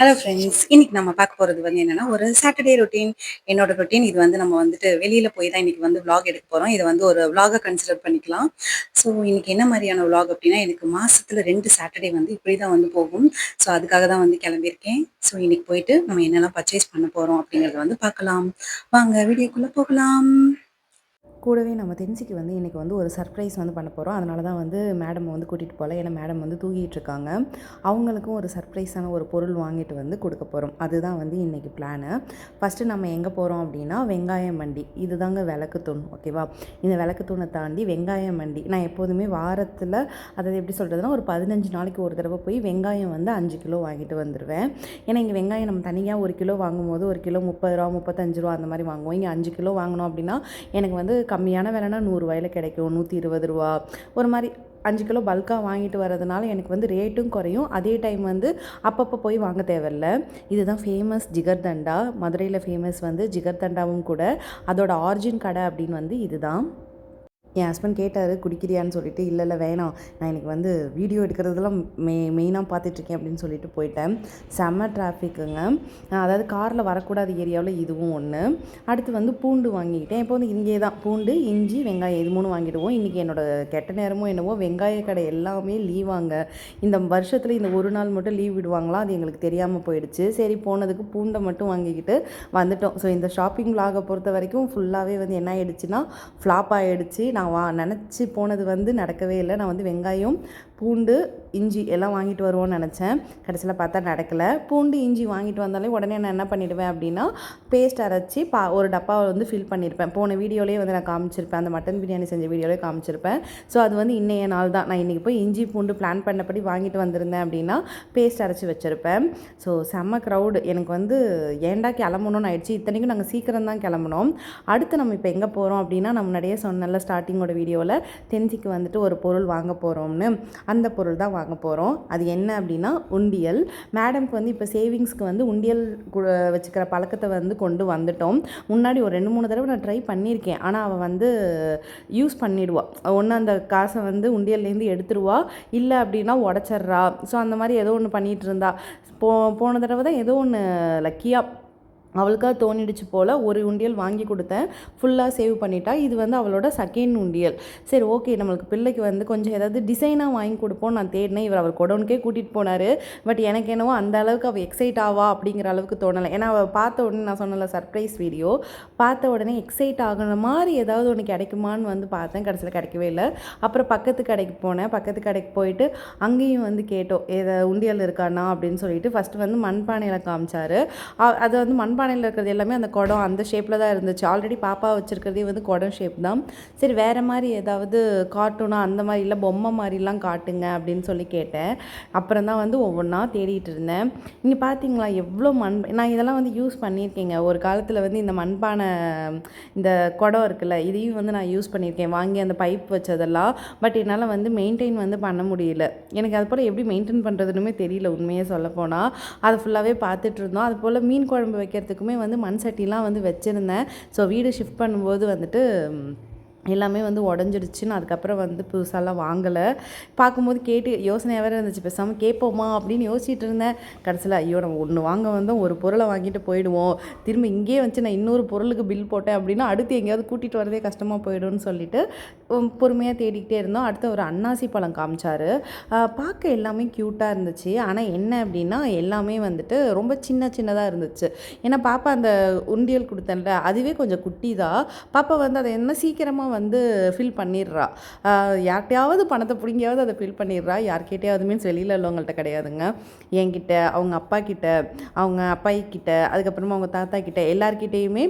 Hello friends, இன்னைக்கு நம்ம பார்க்க போகிறது வந்து என்னன்னா ஒரு சாட்டர்டே ரொட்டீன். என்னோட ரொட்டீன் இது வந்து நம்ம வந்துட்டு வெளியில் போய் தான் இன்னைக்கு வந்து vlog எடுக்க போகிறோம். இதை வந்து ஒரு vlog-ஆ கன்சிடர் பண்ணிக்கலாம். ஸோ இன்னைக்கு என்ன மாதிரியான vlog அப்படின்னா, எனக்கு மாசத்துல 2 சாட்டர்டே வந்து இப்படி தான் வந்து போகும். ஸோ அதுக்காக தான் வந்து கிளம்பியிருக்கேன். ஸோ இன்னைக்கு போயிட்டு நம்ம என்னெல்லாம் பர்ச்சேஸ் பண்ண போகிறோம் அப்படிங்கிறத வந்து பார்க்கலாம். வாங்க வீடியோக்குள்ளே போகலாம். கூடவே நம்ம தென்சிக்கு வந்து இன்றைக்கி வந்து ஒரு சர்ப்ரைஸ் வந்து பண்ண போகிறோம். அதனால தான் வந்து மேடம் வந்து கூட்டிகிட்டு போகல. ஏன்னா மேடம் வந்து தூங்கிட்டு இருக்காங்க. அவங்களுக்கும் ஒரு சர்ப்ரைஸான ஒரு பொருள் வாங்கிட்டு வந்து கொடுக்க போகிறோம். அதுதான் வந்து இன்றைக்கி பிளானு. ஃபஸ்ட்டு நம்ம எங்கே போகிறோம் அப்படின்னா வெங்காயம் மண்டி. இதுதாங்க விளக்கு தூண், ஓகேவா? இந்த விளக்கு தூணை தாண்டி வெங்காயம் மண்டி. நான் எப்போதுமே வாரத்தில், அதாவது எப்படி சொல்கிறதுனா, ஒரு 15 நாளைக்கு ஒரு தடவை போய் வெங்காயம் வந்து 5 கிலோ வாங்கிட்டு வந்துடுவேன். ஏன்னா இங்கே வெங்காயம் நம்ம தனியாக 1 கிலோ வாங்கும்போது 1 கிலோ 30 ரூபா 35 ரூபா அந்த மாதிரி வாங்குவோம். இங்கே 5 கிலோ வாங்கினோம் அப்படின்னா எனக்கு வந்து கம்மியான விலைனா 100 ரூபாயில கிடைக்கும், 120 ரூபா ஒரு மாதிரி. 5 கிலோ பல்காக வாங்கிட்டு வரதுனால எனக்கு வந்து ரேட்டும் குறையும். அதே டைம் வந்து அப்பப்போ போய் வாங்க தேவையில்ல. இதுதான் ஃபேமஸ் ஜிகர்தண்டா. மதுரையில் ஃபேமஸ் வந்து ஜிகர்தண்டாவும் கூட. அதோட ஆரிஜின் கடை அப்படின்னு வந்து இதுதான். என் ஹஸ்பண்ட் கேட்டார் குடிக்கிறியான்னு சொல்லிட்டு. இல்லை இல்லை வேணாம், நான் எனக்கு வந்து வீடியோ எடுக்கிறதெல்லாம் மெயினாக பார்த்துட்ருக்கேன் அப்படின்னு சொல்லிட்டு போயிட்டேன். செம்ம டிராஃபிக்குங்க. அதாவது காரில் வரக்கூடாத ஏரியாவில் இதுவும் ஒன்று. அடுத்து வந்து பூண்டு வாங்கிக்கிட்டேன். இப்போ வந்து இங்கே தான் பூண்டு, இஞ்சி, வெங்காயம் இது 3 வாங்கிடுவோம். இன்றைக்கி என்னோடய கெட்ட நேரமோ என்னவோ வெங்காய கடை எல்லாமே லீவாங்க. இந்த வருஷத்தில் இந்த ஒரு நாள் மட்டும் லீவ் விடுவாங்களா, அது எங்களுக்கு தெரியாமல் போயிடுச்சு. சரி போனதுக்கு பூண்டை மட்டும் வாங்கிக்கிட்டு வந்துட்டோம். ஸோ இந்த ஷாப்பிங் vlog-ஐ பொறுத்த வரைக்கும் ஃபுல்லாகவே வந்து என்ன ஆகிடுச்சுன்னா ஃப்ளாப் ஆகிடுச்சு. நான் நினச்சி போனது வந்து நடக்கவே இல்லை. நான் வந்து வெங்காயம், பூண்டு, இஞ்சி எல்லாம் வாங்கிட்டு வருவோன்னு நினச்சேன். கடைசியில் பார்த்தா நடக்கலை. பூண்டு இஞ்சி வாங்கிட்டு வந்தாலே உடனே நான் என்ன பண்ணிடுவேன் அப்படின்னா பேஸ்ட் அரைச்சி ஒரு டப்பாவை வந்து ஃபில் பண்ணியிருப்பேன். போன வீடியோலேயே வந்து நான் காமிச்சிருப்பேன், அந்த மட்டன் பிரியாணி செஞ்ச வீடியோலேயே காமிச்சிருப்பேன். ஸோ அது வந்து இன்னைய நாள் தான். நான் இன்றைக்கி போய் இஞ்சி பூண்டு பிளான் பண்ணபடி வாங்கிட்டு வந்திருந்தேன் அப்படின்னா பேஸ்ட் அரைச்சி வச்சுருப்பேன். ஸோ செம்ம க்ரௌடு. எனக்கு வந்து ஏண்டா கிளம்பணும்னு ஆயிடுச்சு. இத்தனைக்கும் நாங்கள் சீக்கிரம் தான் கிளம்புனோம். அடுத்து நம்ம இப்போ எங்கே போகிறோம் அப்படின்னா, நம்ம முன்னாடியே சொன்னல ஸ்டார்டிங்கோட வீடியோவில் தென்சிக்கு வந்துட்டு ஒரு பொருள் வாங்க போகிறோம்னு. அந்த பொருள் தான் வாங்க போகிறோம். அது என்ன அப்படின்னா உண்டியல். மேடம்க்கு வந்து இப்போ சேவிங்ஸ்க்கு வந்து உண்டியல் வச்சுக்கிற பழக்கத்தை வந்து கொண்டு வந்துட்டோம். முன்னாடி ஒரு 2-3 தடவை நான் ட்ரை பண்ணியிருக்கேன். ஆனால் அவள் வந்து யூஸ் பண்ணிடுவா. ஒன்று அந்த காசை வந்து உண்டியல்லேருந்து எடுத்துருவா, இல்லை அப்படின்னா உடச்சிட்றா. ஸோ அந்த மாதிரி ஏதோ ஒன்று பண்ணிகிட்டு இருந்தா. போன தடவை தான் ஏதோ ஒன்று லக்கியாக அவளுக்காக தோணிடுச்சு போல் ஒரு உண்டியல் வாங்கி கொடுத்தேன். ஃபுல்லாக சேவ் பண்ணிட்டா. இது வந்து அவளோட செகண்ட் உண்டியல். சரி ஓகே, நம்மளுக்கு பிள்ளைக்கு வந்து கொஞ்சம் ஏதாவது டிசைனாக வாங்கி கொடுப்போம் நான் தேடினேன். இவர் அவர் கொடவுனுக்கே கூட்டிகிட்டு போனார். பட் எனக்கு என்னவோ அந்த அளவுக்கு அவள் எக்ஸைட் ஆவா அப்படிங்கிற அளவுக்கு தோணலை. ஏன்னா அவள் பார்த்த உடனே, நான் சொன்னல சர்ப்ரைஸ் வீடியோ, பார்த்த உடனே எக்ஸைட் ஆகிற மாதிரி ஏதாவது ஒன்று கிடைக்குமான்னு வந்து பார்த்தேன். கடைசியில் கிடைக்கவே இல்லை. அப்புறம் பக்கத்து கடைக்கு போனேன். பக்கத்து கடைக்கு போயிட்டு அங்கேயும் வந்து கேட்டோம், உண்டியல் இருக்காண்ணா அப்படின்னு சொல்லிட்டு. ஃபஸ்ட்டு வந்து மண்பானையில் காமிச்சார். அது வந்து மண்பானையில் இருக்கிறது எல்லாமே அந்த குடம் அந்த ஷேப்பில் தான் இருந்துச்சு. ஆல்ரெடி பாப்பா வச்சுருக்கிறதே வந்து குடம் ஷேப் தான். சரி வேறு மாதிரி ஏதாவது கார்ட்டூனாக அந்த மாதிரி இல்லை பொம்மை மாதிரிலாம் காட்டுங்க அப்படின்னு சொல்லி கேட்டேன். அப்புறம் தான் வந்து ஒவ்வொன்றா தேடிட்டு இருந்தேன். இங்கே பார்த்தீங்களா எவ்வளோ நான் இதெல்லாம் வந்து யூஸ் பண்ணியிருக்கேங்க. ஒரு காலத்தில் வந்து இந்த மண்பானை, இந்த குடம் இருக்குல்ல, இதையும் வந்து நான் யூஸ் பண்ணியிருக்கேன். வாங்கி அந்த பைப் வச்சதெல்லாம். பட் என்னால் வந்து மெயின்டைன் வந்து பண்ண முடியல. எனக்கு அது போல் எப்படி மெயின்டைன் பண்ணுறதுனுமே தெரியல உண்மையே சொல்லப்போனால். அதை ஃபுல்லாகவே பார்த்துட்டு இருந்தோம். அது போல் மீன் குழம்பு வைக்கிறதுக்குமே வந்து மண் சட்டிலாம் வந்து வச்சுருந்தேன். ஸோ வீடு ஷிஃப்ட் பண்ணும்போது வந்துட்டு எல்லாமே வந்து உடஞ்சிடுச்சுன்னு அதுக்கப்புறம் வந்து புதுசாலாம் வாங்கலை. பார்க்கும்போது கேட்டு யோசனையாக வேறு இருந்துச்சு, பேசாமல் கேட்போமா அப்படின்னு யோசிச்சுட்டு இருந்தேன். கடைசியில் ஐயோ நம்ம ஒன்று வாங்க வந்தோம், ஒரு பொருளை வாங்கிட்டு போயிடுவோம், திரும்ப இங்கேயே வச்சு நான் இன்னொரு பொருளுக்கு பில் போட்டேன் அப்படின்னா அடுத்து எங்கேயாவது கூட்டிகிட்டு வரதே கஷ்டமாக போயிடும்னு சொல்லிட்டு பொறுமையாக தேடிக்கிட்டே இருந்தோம். அடுத்து ஒரு அன்னாசி பழம் காமிச்சார். பார்க்க எல்லாமே க்யூட்டாக இருந்துச்சு. ஆனால் என்ன அப்படின்னா எல்லாமே வந்துட்டு ரொம்ப சின்னதாக இருந்துச்சு. ஏன்னா பாப்பா அந்த உண்டியல் கொடுத்தேன்ல அதுவே கொஞ்சம் குட்டி தான். பாப்பா வந்து அதை என்ன சீக்கிரமாக வந்து ஃபில் பண்ணிடுறா. யார்கிட்டையாவது பணத்தை பிடிங்கியாவது அதை ஃபில் பண்ணிடுறா. யார்கிட்டையாவது மீன்ஸ் வெளியில் உள்ளவங்கள்ட்ட கிடையாதுங்க. என்கிட்ட, அவங்க அப்பா கிட்ட, அவங்க அப்பாயி கிட்ட, அதுக்கப்புறமா அவங்க தாத்தா கிட்ட, எல்லார்கிட்டையுமே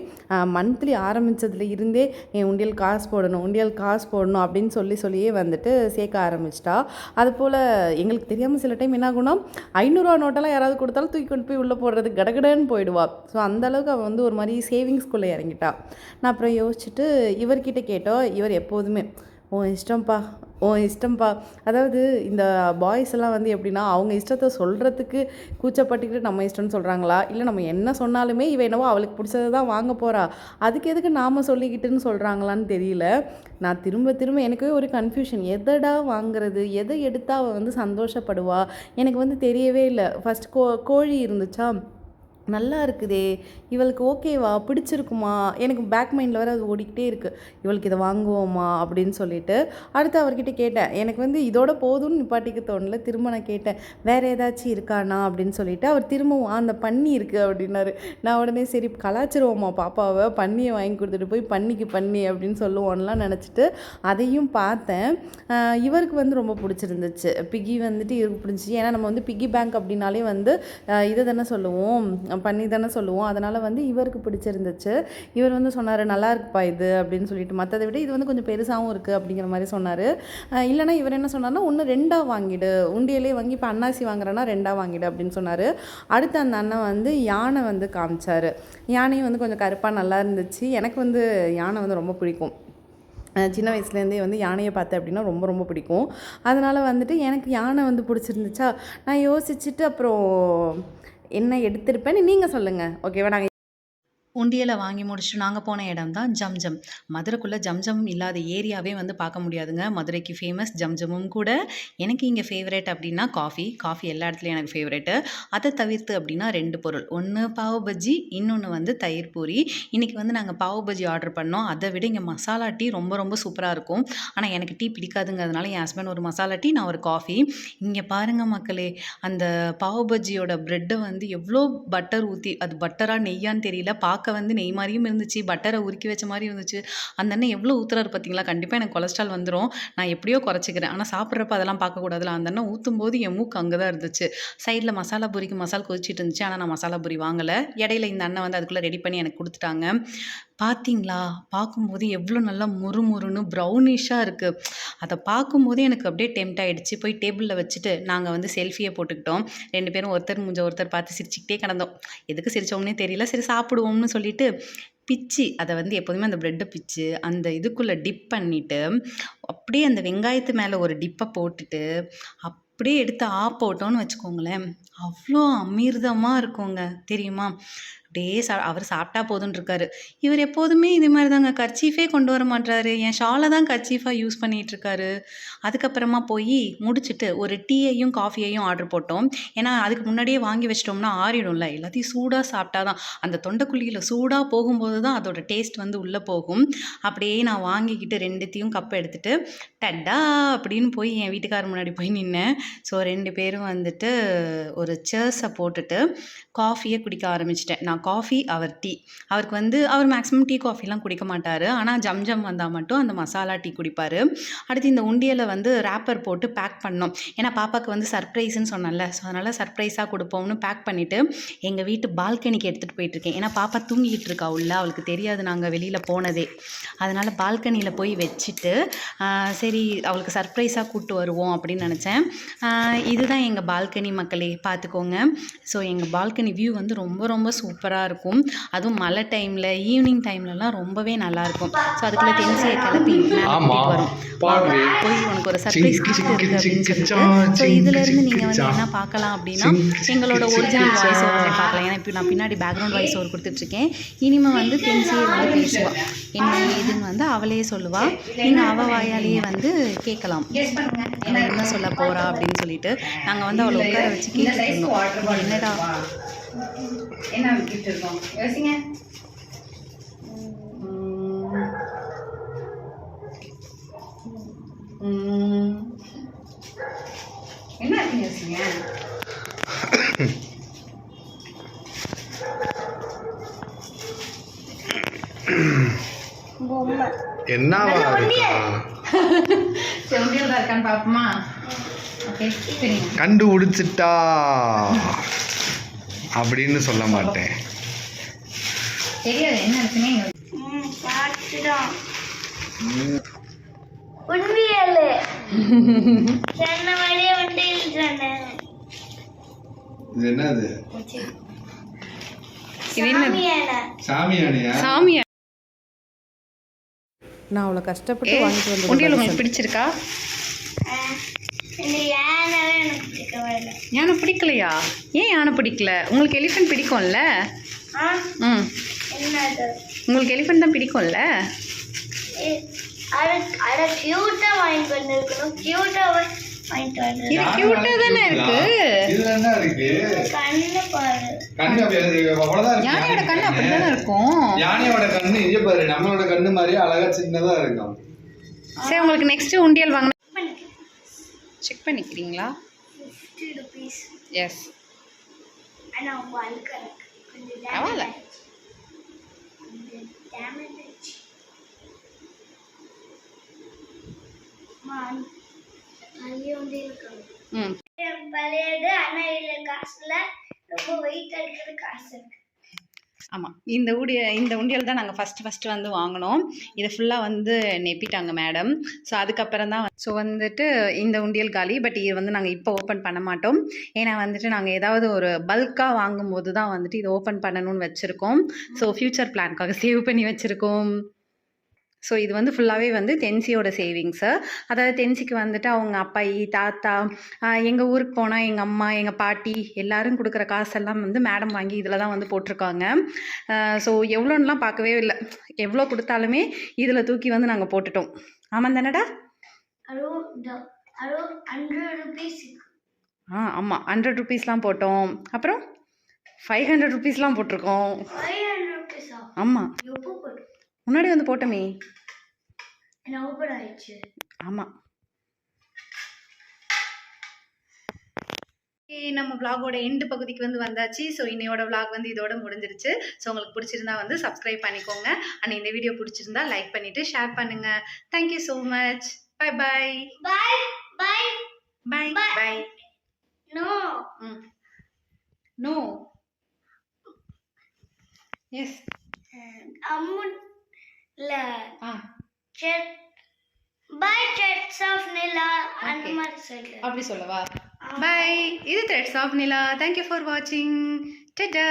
மந்த்லி ஆரம்பித்ததுல இருந்தே என் உண்டியல் காசு போடணும், உண்டியல் காசு போடணும் அப்படின்னு சொல்லியே வந்துட்டு சேர்க்க ஆரம்பிச்சிட்டா. அதுபோல் எங்களுக்கு தெரியாமல் சில டைம் என்ன ஆகும்னா 500 நோட்டெல்லாம் யாராவது கொடுத்தாலும் தூக்கி கொண்டு போய் உள்ளே போடுறது கடகடன்னு போயிடுவா. ஸோ அந்தளவுக்கு அவள் வந்து ஒரு மாதிரி சேவிங்ஸ்குள்ளே இறங்கிட்டா. நான் அப்புறம் யோசிச்சுட்டு இவர்கிட்ட கேட்டோம். இவர் எப்போதுமே உன் இஷ்டம்ப்பா, உன் இஷ்டம்ப்பா. அதாவது இந்த பாய்ஸ் எல்லாம் வந்து எப்படின்னா, அவங்க இஷ்டத்தை சொல்கிறதுக்கு கூச்சப்பட்டுக்கிட்டு நம்ம இஷ்டம்னு சொல்கிறாங்களா, இல்லை நம்ம என்ன சொன்னாலுமே இவ என்னவோ அவளுக்கு பிடிச்சது தான் வாங்க போகிறா, அதுக்கு எதுக்கு நாம் சொல்லிக்கிட்டுன்னு சொல்கிறாங்களான்னு தெரியல. நான் திரும்ப திரும்ப எனக்கே ஒரு கன்ஃபியூஷன், எதடா வாங்குறது, எதை எடுத்தால் அவள் வந்து சந்தோஷப்படுவா, எனக்கு வந்து தெரியவே இல்லை. ஃபஸ்ட் கோழி இருந்துச்சா, நல்லா இருக்குதே, இவளுக்கு ஓகேவா, பிடிச்சிருக்குமா, எனக்கு பேக் மைண்டில் வர அது ஓடிக்கிட்டே இருக்குது, இவளுக்கு இதை வாங்குவோமா அப்படின்னு சொல்லிட்டு. அடுத்து அவர்கிட்ட கேட்டேன், எனக்கு வந்து இதோட போதும்னு நிப்பாட்டிக்க தோணல. திரும்ப நான் கேட்டேன், வேறு ஏதாச்சும் இருக்காண்ணா அப்படின்னு சொல்லிட்டு. அவர் திரும்பவும் அந்த பன்னி இருக்குது அப்படின்னாரு. நான் உடனே சரி கலாச்சிருவோமா பாப்பாவை, பன்னியை வாங்கி கொடுத்துட்டு போய் பன்னிக்கு பன்னி அப்படின்னு சொல்லுவோன்னெலாம் நினச்சிட்டு அதையும் பார்த்தேன். இவருக்கு வந்து ரொம்ப பிடிச்சிருந்துச்சு. பிக்கி வந்துட்டு இவருக்கு பிடிச்சிச்சு. ஏன்னா நம்ம வந்து பிக்கி பேங்க் அப்படின்னாலே வந்து இதை தானே சொல்லுவோம், பண்ணி தானே சொல்லுவோம். அதனால் வந்து இவருக்கு பிடிச்சிருந்துச்சு. இவர் வந்து சொன்னார், நல்லா இருக்குப்பா இது அப்படின்னு சொல்லிட்டு, மற்றதை விட இது வந்து கொஞ்சம் பெருசாகவும் இருக்குது அப்படிங்கிற மாதிரி சொன்னார். இல்லைனா இவர் என்ன சொன்னார்னா, ஒன்று 2ஆக வாங்கிடு, உண்டியலே வாங்கி இப்போ அன்னாசி வாங்குறேன்னா 2ஆக வாங்கிடு அப்படின்னு சொன்னார். அடுத்து அந்த அண்ணன் வந்து யானை வந்து காமிச்சார். யானையும் வந்து கொஞ்சம் கருப்பாக நல்லா இருந்துச்சு. எனக்கு வந்து யானை வந்து ரொம்ப பிடிக்கும். சின்ன வயசுலேருந்தே வந்து யானையை பார்த்தேன் அப்படின்னா ரொம்ப ரொம்ப பிடிக்கும். அதனால் வந்துட்டு எனக்கு யானை வந்து பிடிச்சிருந்துச்சா, நான் யோசிச்சுட்டு அப்புறம் என்ன எடுத்திருப்பேன்னு நீங்கள் சொல்லுங்கள், ஓகேவா? நாங்கள் உண்டியலை வாங்கி முடிச்சுட்டு நாங்கள் போன இடம் தான் ஜம்ஜம். மதுரைக்குள்ளே ஜம்ஜம் இல்லாத ஏரியாவே வந்து பார்க்க முடியாதுங்க. மதுரைக்கு ஃபேமஸ் ஜம்ஜமும் கூட. எனக்கு இங்கே ஃபேவரேட் அப்படின்னா காஃபி எல்லா இடத்துலையும் எனக்கு ஃபேவரேட்டு. அதை தவிர்த்து அப்படின்னா 2 பொருள், ஒன்று பாவ் பஜ்ஜி, இன்னொன்று வந்து தயிர் பூரி. இன்றைக்கி வந்து நாங்கள் பாவ் பஜ்ஜி ஆர்டர் பண்ணோம். அதை விட இங்கே மசாலா டீ ரொம்ப ரொம்ப சூப்பராக இருக்கும். ஆனால் எனக்கு டீ பிடிக்காதுங்கிறதுனால என் ஹஸ்பண்ட் ஒரு மசாலா டீ, நான் ஒரு காஃபி. இங்கே பாருங்கள் மக்களே, அந்த பாவ் பஜ்ஜியோட ப்ரெட்டை வந்து எவ்வளோ பட்டர் ஊற்றி, அது பட்டரா நெய்யான்னு தெரியல, பார்க்க வந்து நெய் மாதிரியும் இருந்துச்சு, பட்டரை உருக்கி வச்ச மாதிரி இருந்துச்சு. அந்த அண்ணன் எவ்வளோ ஊற்றுறாரு பார்த்தீங்களா. கண்டிப்பாக எனக்கு கொலஸ்ட்ரால் வந்துடும், நான் எப்படியோ குறைச்சிக்கிறேன். ஆனால் சாப்பிட்றப்ப அதெல்லாம் பார்க்கக்கூடாதுல. அந்த அண்ணன் ஊற்றும் போது என் மூக்கு அங்கே தான் இருந்துச்சு. சைடில் மசாலா பூரிக்கு மசாலா கொதிச்சிட்டு இருந்துச்சு. ஆனால் நான் மசாலா பூரி வாங்கலை. இடையில இந்த அண்ணன் வந்து அதுக்குள்ளே ரெடி பண்ணி எனக்கு கொடுத்துட்டாங்க. பார்த்தீங்களா, பார்க்கும்போது எவ்வளோ நல்லா முறுமுறுன்னு ப்ரௌனிஷாக இருக்குது. அதை பார்க்கும்போதே எனக்கு அப்படியே டெம்ட் ஆகிடுச்சு. போய் டேபிளில் வச்சுட்டு நாங்கள் வந்து செல்ஃபியை போட்டுக்கிட்டோம். 2 பேரும் ஒருத்தர் மூஞ்ச ஒருத்தர் பார்த்து சிரிச்சுக்கிட்டே கிடந்தோம். எதுக்கு சிரித்தோம்னே தெரியல. சரி சாப்பிடுவோம்னு சொல்லிட்டு பிச்சு, அதை வந்து எப்போதுமே அந்த ப்ரெட்டை பிச்சு அந்த இதுக்குள்ளே டிப் பண்ணிவிட்டு, அப்படியே அந்த வெங்காயத்து மேலே ஒரு டிப்பை போட்டுட்டு அப்படியே எடுத்து போட்டோன்னு வச்சுக்கோங்களேன், அவ்வளோ அமிர்தமாக இருக்குங்க தெரியுமா. அப்படியே அவர் சாப்பிட்டா போதுன்னு இருக்காரு. இவர் எப்போதுமே இது மாதிரி தாங்க, கர்ச்சீஃபே கொண்டு வர மாட்டாரு, என் ஷாலை தான் கர்ச்சீஃபாக யூஸ் பண்ணிகிட்டு இருக்காரு. அதுக்கப்புறமா போய் முடிச்சுட்டு ஒரு டீயையும் காஃபியையும் ஆர்டர் போட்டோம். ஏன்னா அதுக்கு முன்னாடியே வாங்கி வச்சிட்டோம்னா ஆறிடும்ல. எல்லாத்தையும் சூடாக சாப்பிட்டா தான், அந்த தொண்டைக்குழியில் சூடாக போகும்போது தான் அதோட டேஸ்ட் வந்து உள்ளே போகும். அப்படியே நான் வாங்கிக்கிட்டு 2த்தையும் கப் எடுத்துகிட்டு டட்டா அப்படின்னு போய் என் வீட்டுக்காரர் முன்னாடி போய் நின்னேன். ஸோ 2 பேரும் வந்துட்டு ஒரு சேர்ஸை போட்டுட்டு காஃபியை குடிக்க ஆரம்பிச்சிட்டேன். நான் காஃபி, அவர் டீ. அவருக்கு வந்து அவர் மேக்ஸிமம் டீ காஃபிலாம் குடிக்க மாட்டார். ஆனால் ஜம்ஜம் வந்தால் மட்டும் அந்த மசாலா டீ குடிப்பார். அடுத்து இந்த உண்டியலை வந்து ரேப்பர் போட்டு பேக் பண்ணோம். ஏன்னா பாப்பாவுக்கு வந்து சர்ப்ரைஸ்ன்னு சொன்னேன்ல, ஸோ அதனால் சர்ப்ரைஸாக கொடுப்போம்னு பேக் பண்ணிவிட்டு எங்கள் வீட்டு பால்கனிக்கு எடுத்துகிட்டு போயிட்டுருக்கேன். ஏன்னா பாப்பா தூங்கிட்டு இருக்கா உள்ள, அவளுக்கு தெரியாது நாங்கள் வெளியில் போனதே. அதனால் பால்கனியில் போய் வச்சுட்டு சரி அவளுக்கு சர்ப்ரைஸாக கூப்பிட்டு வருவோம் அப்படின்னு நினச்சேன். இதுதான் எங்கள் பால்கனி மக்களே, பார்த்துக்கோங்க. ஸோ எங்கள் பால்கனி வியூ வந்து ரொம்ப ரொம்ப சூப்பராக இருக்கும். அதுவும் மழை டைமில் ஈவினிங் டைம்லலாம் ரொம்பவே நல்லாயிருக்கும். ஸோ அதுக்குள்ளே தென்சியை கிளப்பி வரும், போய் உனக்கு ஒரு சர்ப்ரைஸ் கிஃப்ட் இருக்குது அப்படின்னு சொல்லிட்டு. ஸோ இதிலேருந்து நீங்கள் வந்து என்ன பார்க்கலாம் அப்படின்னா, எங்களோட ஒரிஜினல் வாய்ஸ் ஓவரை பார்க்கலாம். ஏன்னா இப்போ நான் பின்னாடி பேக்ரவுண்ட் வாய்ஸ் ஓவர் கொடுத்துட்ருக்கேன். இனிமேல் வந்து தென்சியை வந்து பேசுவாள், என்ன ஏதுன்னு வந்து அவளே சொல்லுவாள். நீங்கள் அவள் வாயாலேயே வந்து கேட்கலாம் அவள் என்ன சொல்ல போகிறா அப்படின்னு சொல்லிட்டு. நாங்கள் வந்து அவளை உட்கார வச்சு கேட்டுட்டு இருந்தோம், என்னடா என்ன கிஃப்ட் இருக்கும் யோசிங்க. என்ன இருக்குன்னு யோசிங்க. என்னவா செவண்டியில் தான் இருக்கான்னு பார்ப்போமா. ஓகே சரிங்க, கண்டுபிடிச்சிட்டா அப்படின்னு சொல்ல மாட்டேன். தெரியாது என்ன இருக்குன்னு. இது என்னது? சாமியானையா? நான் அவ்வளோ கஷ்டப்பட்டு வாங்கிட்டு வந்து. உண்டியல் உங்களுக்கு பிடிச்சிருக்கா? இந்த யானைவே எனக்கு பிடிக்கவே இல்லை. யானை பிடிக்கலையா? ஏன் யானை பிடிக்கல? உங்களுக்கு எலிஃபென்ட் பிடிக்கும்ல? ம், என்னது உங்களுக்கு எலிஃபென்ட் தான் பிடிக்கும்ல? அதை கியூட்டா வாங்கிட்டு வந்திருக்கணும். கியூட்டா வாங்கிட்டு வந்து இது கியூட்டா தானே இருக்கு. இதுல என்ன இருக்கு? கண்ணு பாரு. கண்ணு அவ்வளவுதான் இருக்கு. யானையோட கண்ணு அப்படிதானே இருக்கும். யானையோட கண்ணு இங்க பாரு, நம்மளோட கண்ணு மாதிரி அழகா சின்னதா இருக்கும். சரி, உங்களுக்கு நெக்ஸ்ட் உண்டியல் வாங்க செக் பண்ணிக்கிறீங்களா? 50 rupees. எஸ். ஆனா உங்க அழுக்க கொஞ்சம் பரவாயில்ல. டேமேஜ். நிறைய வந்து இருக்காங்க. ம், பழையது ஆனா இதுல காசுல ரொம்ப வெயிட் அடிக்கிற காசு இருக்கு. ஆமாம். இந்த உண்டியல் தான் நாங்கள் ஃபஸ்ட்டு வந்து வாங்கினோம். இதை ஃபுல்லாக வந்து நெப்பிட்டாங்க மேடம். ஸோ அதுக்கப்புறம் தான் வந்துட்டு இந்த உண்டியல் காலி. பட் இது வந்து நாங்கள் இப்போ ஓப்பன் பண்ண மாட்டோம். ஏன்னா வந்துட்டு நாங்கள் ஏதாவது ஒரு பல்காக வாங்கும்போது தான் வந்துட்டு இதை ஓப்பன் பண்ணணும்னு வச்சுருக்கோம். ஸோ ஃப்யூச்சர் பிளான்காக சேவ் பண்ணி வச்சுருக்கோம். ஸோ இது வந்து ஃபுல்லாகவே வந்து தென்சியோட சேவிங்ஸு. அதாவது தென்சிக்கு வந்துட்டு அவங்க அப்பாயி, தாத்தா, எங்கள் ஊருக்கு போனால் எங்கள் அம்மா, எங்கள் பாட்டி எல்லாரும் கொடுக்குற காசெல்லாம் வந்து மேடம் வாங்கி இதில் தான் வந்து போட்டிருக்காங்க. ஸோ எவ்வளோன்னுலாம் பார்க்கவே இல்லை. எவ்வளோ கொடுத்தாலுமே இதில் தூக்கி வந்து நாங்கள் போட்டுட்டோம். ஆமாம் தானடா? Around 100 rupees. ஆமாம், 100 rupeesலாம் போட்டோம். அப்புறம் 500 rupeesலாம் போட்டிருக்கோம். 500 rupees. ஆமாம், எப்போ போட்டு முன்னாடி வந்து போட்டோமே. என்ன ஓபன் ஆயிடுச்சு? ஆமாம். நம்ம vlogோட எண்டு பகுதிக்கு வந்து வந்தாச்சு. ஸோ இன்னையோட vlog வந்து இதோட முடிஞ்சிருச்சு. ஸோ உங்களுக்கு பிடிச்சிருந்தா வந்து சப்ஸ்கிரைப் பண்ணிக்கோங்க. அண்ட் இந்த வீடியோ பிடிச்சிருந்தா லைக் பண்ணிட்டு ஷேர் பண்ணுங்க. Thank you so much. Bye bye. Bye bye bye bye. No no. Yes. அம்முன் இல்ல ஆ, set by sets of Nila அந்த Okay. மாதிரி சொல்லு. அப்படி சொல்லவா? பை. இது threads of Nila. Thank you for வாட்சிங். டடா.